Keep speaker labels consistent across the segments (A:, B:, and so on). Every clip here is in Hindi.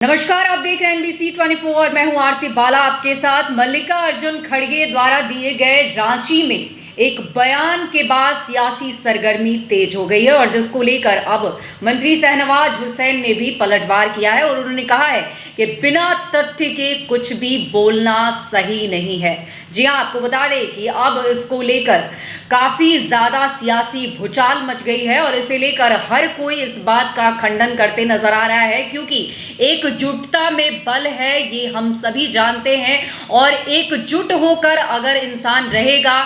A: नमस्कार, आप देख रहे हैं NBC 24 और मैं हूं आरती बाला आपके साथ। मल्लिकार्जुन खड़गे द्वारा दिए गए रांची में एक बयान के बाद सियासी सरगर्मी तेज हो गई है और जिसको लेकर अब मंत्री शाहनवाज हुसैन ने भी पलटवार किया है और उन्होंने कहा है कि बिना तथ्य के कुछ भी बोलना सही नहीं है। जी हां, आपको बता दें कि अब इसको लेकर काफी ज्यादा सियासी भूचाल मच गई है और इसे लेकर हर कोई इस बात का खंडन करते नजर आ रहा है, क्योंकि एकजुटता में बल है, ये हम सभी जानते हैं। और एकजुट होकर अगर इंसान रहेगा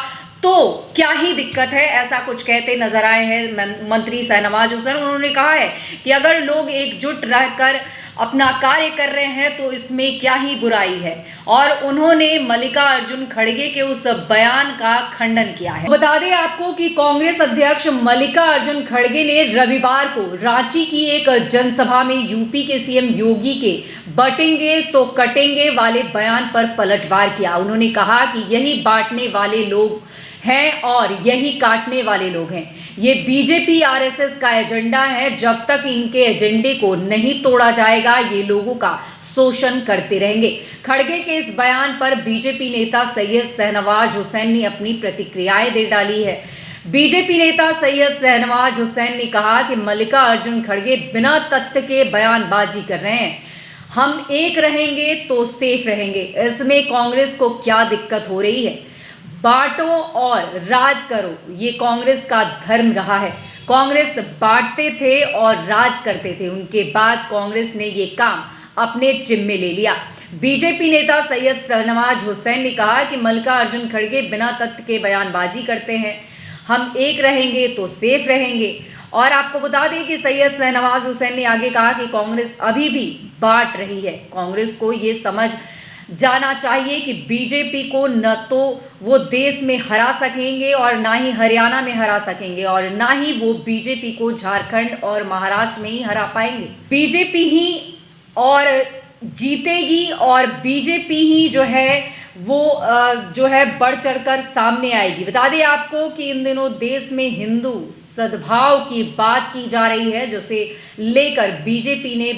A: तो क्या ही दिक्कत है, ऐसा कुछ कहते नजर आए हैं मंत्री शाहनवाज हुसैन। उन्होंने कहा है कि अगर लोग एकजुट रहकर अपना कार्य कर रहे हैं तो इसमें क्या ही बुराई है। और उन्होंने मल्लिकार्जुन खड़गे के उस बयान का खंडन किया है। बता दें आपको कि कांग्रेस अध्यक्ष मल्लिकार्जुन खड़गे ने रविवार को रांची की एक जनसभा में यूपी के सीएम योगी के बटेंगे तो कटेंगे वाले बयान पर पलटवार किया। उन्होंने कहा कि यही बांटने वाले लोग हैं और यही काटने वाले लोग हैं। ये बीजेपी आरएसएस का एजेंडा है। जब तक इनके एजेंडे को नहीं तोड़ा जाएगा ये लोगों का शोषण करते रहेंगे। खड़गे के इस बयान पर बीजेपी नेता सैयद शाहनवाज हुसैन ने अपनी प्रतिक्रियाएं दे डाली है। बीजेपी नेता सैयद शाहनवाज हुसैन ने कहा कि मल्लिकार्जुन खड़गे बिना तथ्य के बयानबाजी कर रहे हैं। हम एक रहेंगे तो सेफ रहेंगे, इसमें कांग्रेस को क्या दिक्कत हो रही है? बांटो और राज करो, ये कांग्रेस का धर्म रहा है। कांग्रेस बांटते थे और राज करते थे, उनके बाद कांग्रेस ने ये काम अपने जिम्मे ले लिया। बीजेपी नेता सैयद शाहनवाज हुसैन ने कहा कि मल्लिकार्जुन खड़गे बिना तथ्य के बयानबाजी करते हैं। हम एक रहेंगे तो सेफ रहेंगे। और आपको बता दें कि सैयद शाहनवाज हुसैन ने आगे कहा कि कांग्रेस अभी भी बांट रही है। कांग्रेस को ये समझ जाना चाहिए कि बीजेपी को न तो वो देश में हरा सकेंगे और ना ही हरियाणा में हरा सकेंगे और ना ही वो बीजेपी को झारखंड और महाराष्ट्र में ही हरा पाएंगे। बीजेपी ही और जीतेगी और बीजेपी ही जो है वो बढ़ चढ़कर सामने आएगी। बता दें आपको कि इन दिनों देश में हिंदू सद्भाव की बात की जा रही है, जिसे लेकर बीजेपी ने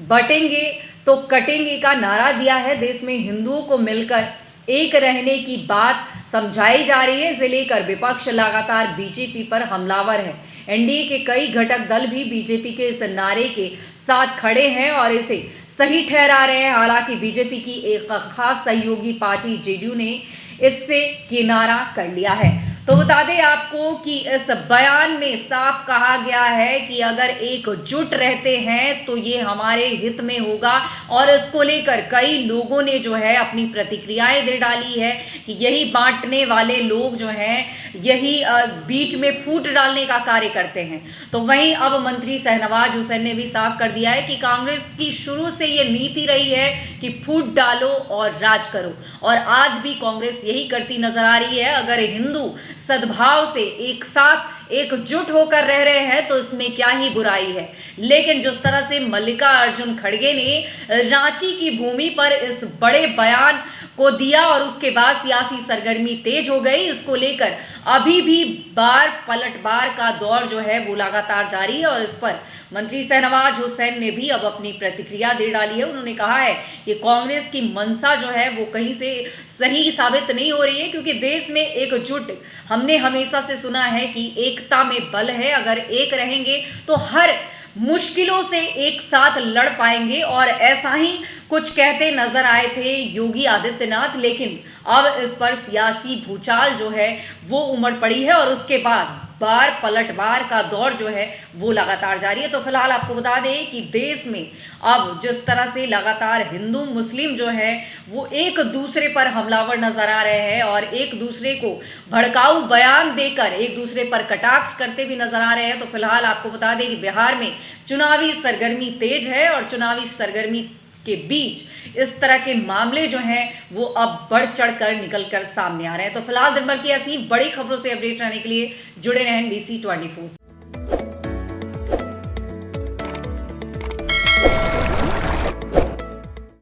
A: बटेंगे तो कटेंगे का नारा दिया है। देश में हिंदुओं को मिलकर एक रहने की बात समझाई जा रही है। इसे लेकर विपक्ष लगातार बीजेपी पर हमलावर है। एनडीए के कई घटक दल भी बीजेपी के इस नारे के साथ खड़े हैं और इसे सही ठहरा रहे हैं। हालांकि बीजेपी की एक खास सहयोगी पार्टी जेडीयू ने इससे किनारा कर लिया है। तो बता दें आपको कि इस बयान में साफ कहा गया है कि अगर एकजुट रहते हैं तो ये हमारे हित में होगा। और इसको लेकर कई लोगों ने जो है अपनी प्रतिक्रियाएं दे डाली है कि यही बांटने वाले लोग जो हैं यही बीच में फूट डालने का कार्य करते हैं। तो वहीं अब मंत्री शाहनवाज हुसैन ने भी साफ कर दिया है कि कांग्रेस की शुरू से ये नीति रही है कि फूट डालो और राज करो, और आज भी कांग्रेस यही करती नजर आ रही है। अगर हिंदू सद्भाव से एक साथ एकजुट होकर रह रहे हैं तो इसमें क्या ही बुराई है। लेकिन जिस तरह से मल्लिकार्जुन खड़गे ने रांची की भूमि पर इस बड़े बयान को दिया और उसके बाद सियासी सरगर्मी तेज हो गई, इसको लेकर अभी भी पलटवार का दौर जो है वो लगातार जारी है। और इस पर मंत्री शाहनवाज हुसैन ने भी अब अपनी प्रतिक्रिया दे डाली है। उन्होंने कहा है कि कांग्रेस की मंशा जो है वो कहीं से सही साबित नहीं हो रही है, क्योंकि देश में एकजुट हमने हमेशा से सुना है कि एकता में बल है। अगर एक रहेंगे तो हर मुश्किलों से एक साथ लड़ पाएंगे। और ऐसा ही कुछ कहते नजर आए थे योगी आदित्यनाथ, लेकिन अब इस पर सियासी भूचाल जो है वो उमड़ पड़ी है और उसके बाद पलटवार का दौर जो है वो लगातार जारी है। तो फिलहाल आपको बता दें कि देश में अब जिस तरह से लगातार हिंदू मुस्लिम जो है वो एक दूसरे पर हमलावर नजर आ रहे हैं और एक दूसरे को भड़काऊ बयान देकर एक दूसरे पर कटाक्ष करते भी नजर आ रहे हैं। तो फिलहाल आपको बता दें कि बिहार में चुनावी सरगर्मी तेज है और चुनावी सरगर्मी के बीच इस तरह के मामले जो हैं वो अब बढ़ चढ़कर निकलकर सामने आ रहे हैं। तो फिलहाल दिन भर की ऐसी बड़ी खबरों से अपडेट रहने के लिए जुड़े रहें NBC 24।